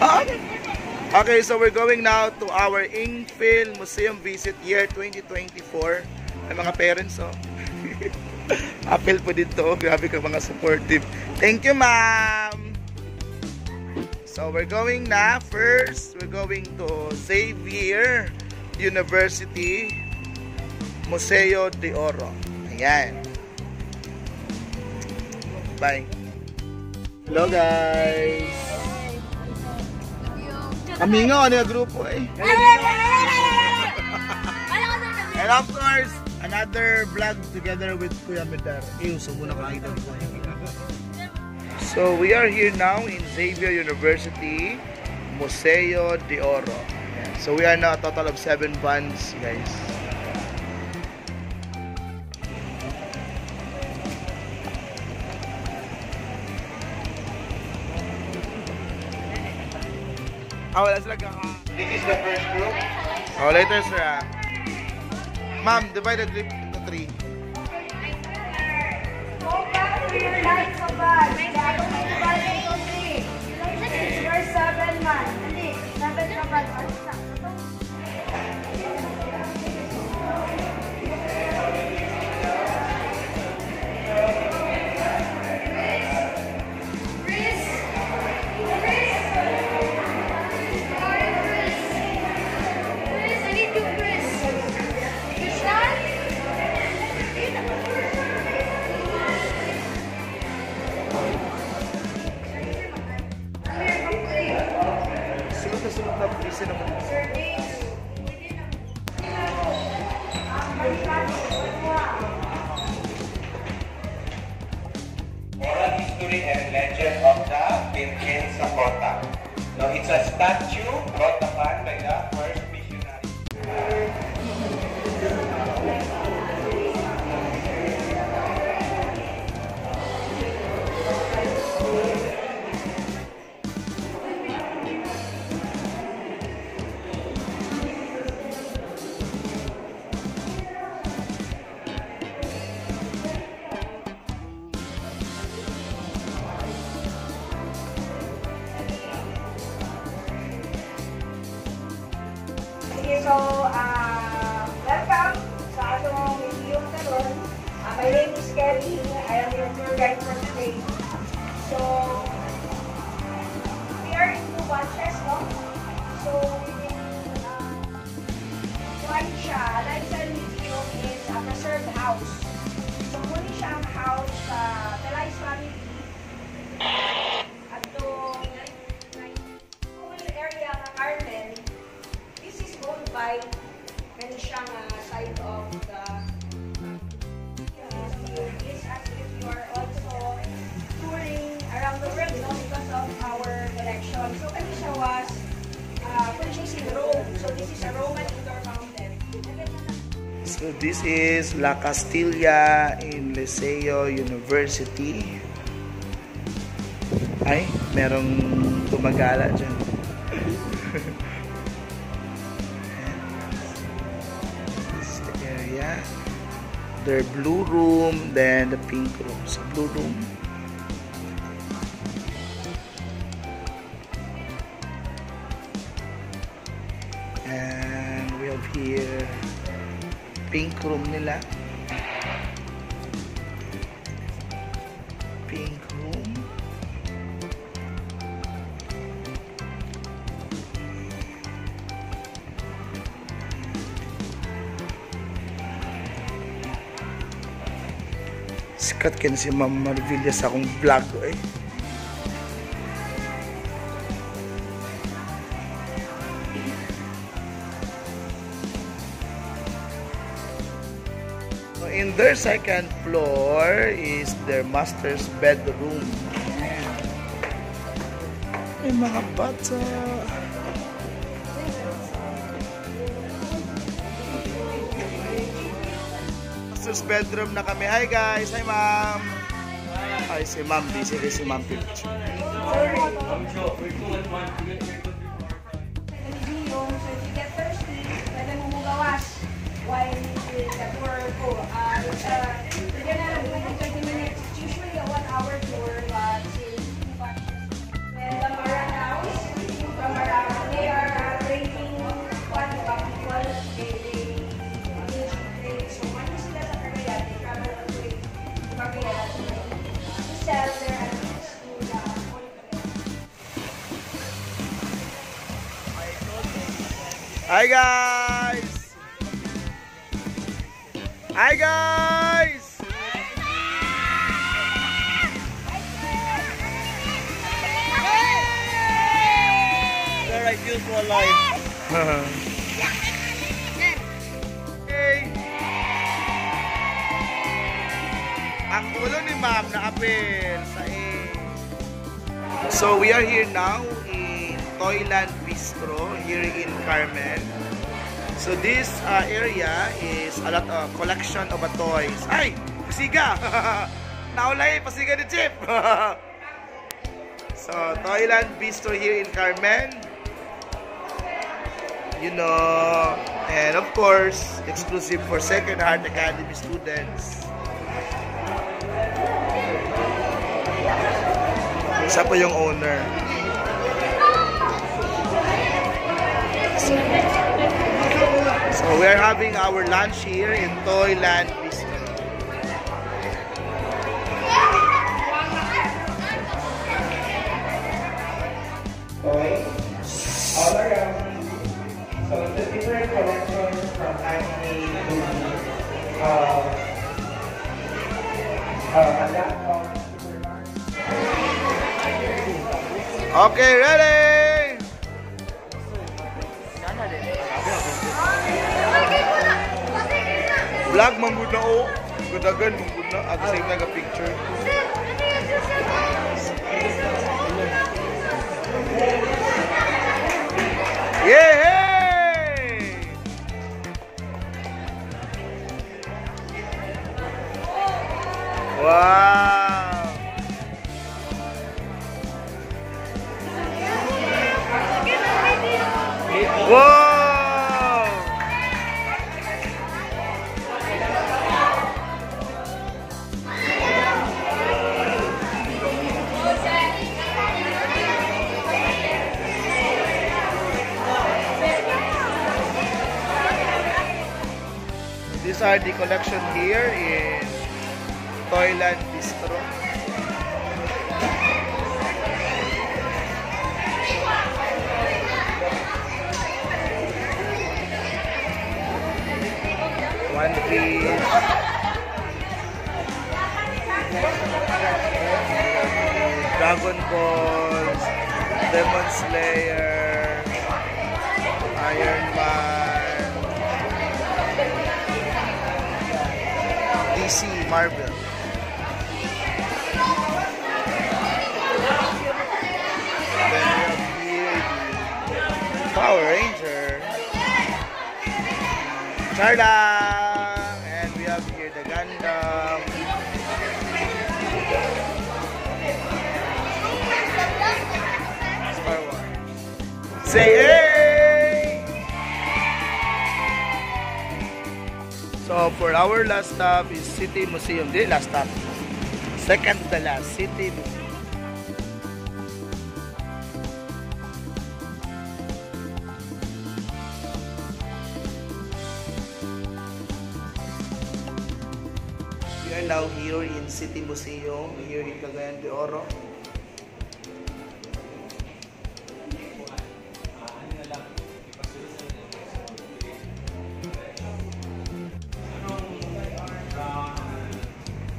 Okay, so we're going now to our Ingfield Museum visit year 2024. Ay mga parents, oh. Apel po dito. Grabe ka mga supportive. Thank you, ma'am. So we're going na. First, we're going to Xavier University Museo de Oro. Ayan. Bye. Hello, guys. Kami nga, ano yung grupo eh. And of course, another vlog together with Kuya Medar. So we are here now in Xavier University Museo de Oro. So we are now a total of 7 vans, guys. Oh, wala sila ka. This is the first group. Oh, later, sir. Ma'am, divide the group into 3. Go back to your lines of bag. Divide into 3. We're 7 man. Hindi, 7 ka bag. Oral history and legend of the Virgen Sakota. Now, it's a statue brought upon by the first missionary. So, welcome sa atong museum karon. My name is Kelly. I am your tour guide for today. So, we are into watches, no? So, we will find siya. Lifestyle Museum is a preserved house. So, muli siya ang house sa Telais family. At itong whole area ng Carmen, by and siyang side of the museum is as if you are also touring around the world, no, because of our collection. So kani siya was purchased in Rome. So this is a Roman indoor fountain. So this is La Castilla in Liceo University. Ay, merong gumagala dyan. Their blue room, then the pink room. So blue room. And we have here pink room nila. Pink room. Sikat ka na si Ma'am Marvilla sa akong vlog ko eh. So in their second floor is their master's bedroom. May mga bata. Master's bedroom na kami. Hi guys! Hi ma'am! Hi si ma'am. Busy si ma'am picture. So if you get thirsty, pwede mo magawas while the tour po. We're gonna do it in 30 minutes. It's usually a 1-hour tour, but since and the Maran House, Hi guys! Hi guys! Where I feel so alive. Hey! Ang ulo ni ma'am na apel sa So we are here now in Toyland Bistro here in Carmen. So this area is a lot of collection of toys. Ay! Pasiga! Naulay! Pasiga ni Chip! So Toyland Bistro here in Carmen. You know, and of course, exclusive for Sacred Heart Academy students. Siya po yung owner. So we are having our lunch here in Toyland Bistro. Toys all around. So it's a different collection from anime to a lot of Okay, ready? Vlog manggod na o. Gadagan manggod na. At the same time, a picture. Yay! Wow! Wow! These are the collection here in Toyland Bistro. One Piece, Dragon Balls, Demon Slayer, Iron Man, DC, Marvel. Then we have here the Power Ranger. Charlang! And we have here the Gundam. Star Wars. Say hey! So for our last stop is City Museum. Di last stop. Second to the last, City Museum. We are now here in City Museum, here in Cagayan de Oro.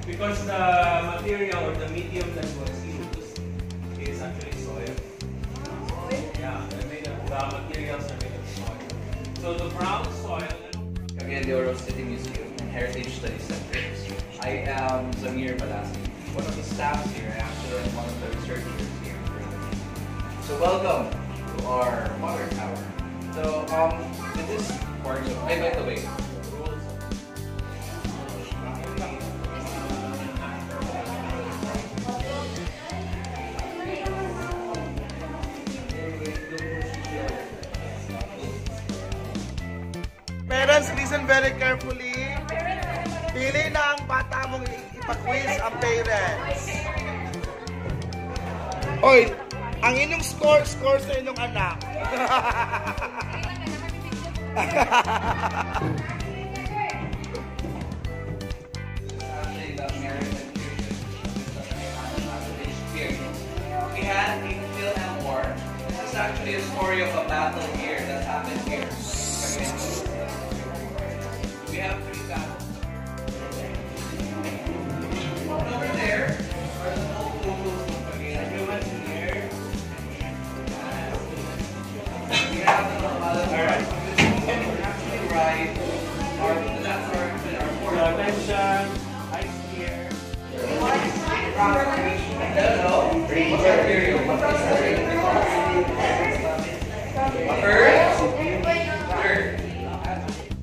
Because the material or the medium that was used is actually soil. Yeah, they're made of, the materials are made of soil. So the brown soil. Cagayan de Oro City Museum and Heritage Study Center. I am Zamir Balasi, one of the staff here, and actually I'm one of the researchers here. So welcome to our water tower. So in this part of, by the way, Parents, listen very carefully. Pili na ang bata mong ipa-quiz ang parents. Oy, ang inyong score sa inyong anak. we had in Phil and War. This is actually a story of a battle here that happened here. We have 3 tablets. Over there are the old photos of Pagina. Everyone's in here. We have the alright. Actually, right. That's our Attention, eyes here. Hello. What's our period? Third.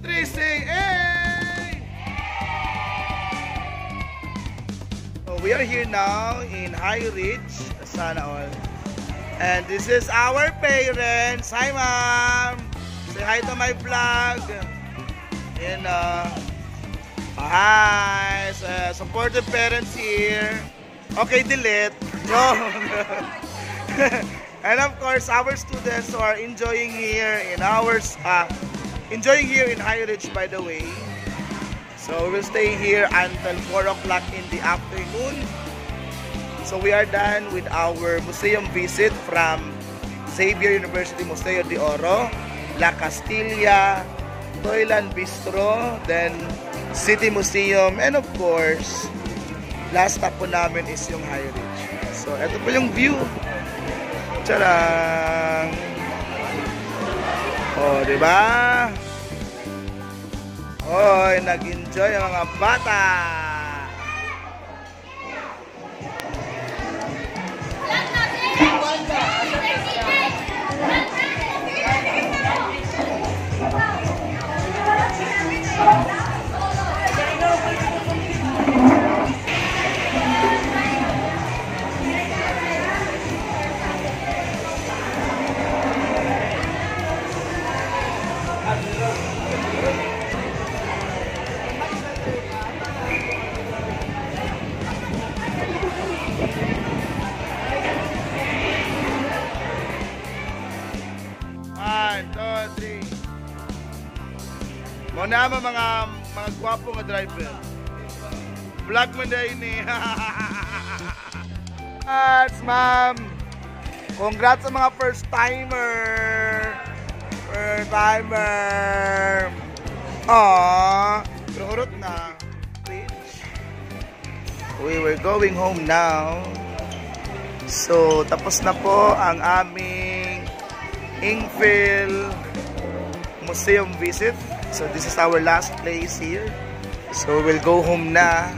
3 say hey! So we are here now in High Ridge, sana all. And this is our parents. Hi, ma'am. Say hi to my vlog. And hi, supportive parents here. Okay, delete. No. And of course, our students who are enjoying here in High Ridge, by the way. So we will stay here until 4 o'clock in the afternoon. So we are done with our museum visit from Xavier University Museo de Oro, La Castilla, Toylan Bistro, then City Museum, and of course, last stop po namin is yung High Ridge. So ito po yung view. Tadang! Oh, diba? Oy, nag-enjoy ang mga bata! Muna mga gwapo nga driver. Vlog mo na ini. Congrats, ma'am. Congrats sa mga first timer. First timer. Aww. Pero urot na. We were going home now. So, tapos na po ang aming Ingfield Museum visit. So this is our last place here. So we'll go home na.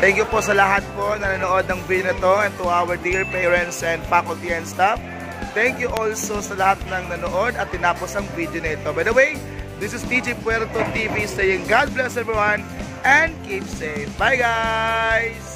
Thank you po sa lahat po na nanood ng video na to, and to our dear parents and faculty and staff. Thank you also sa lahat ng nanood at tinapos ang video na ito. By the way, this is TJ Puerto TV saying God bless everyone and keep safe. Bye guys!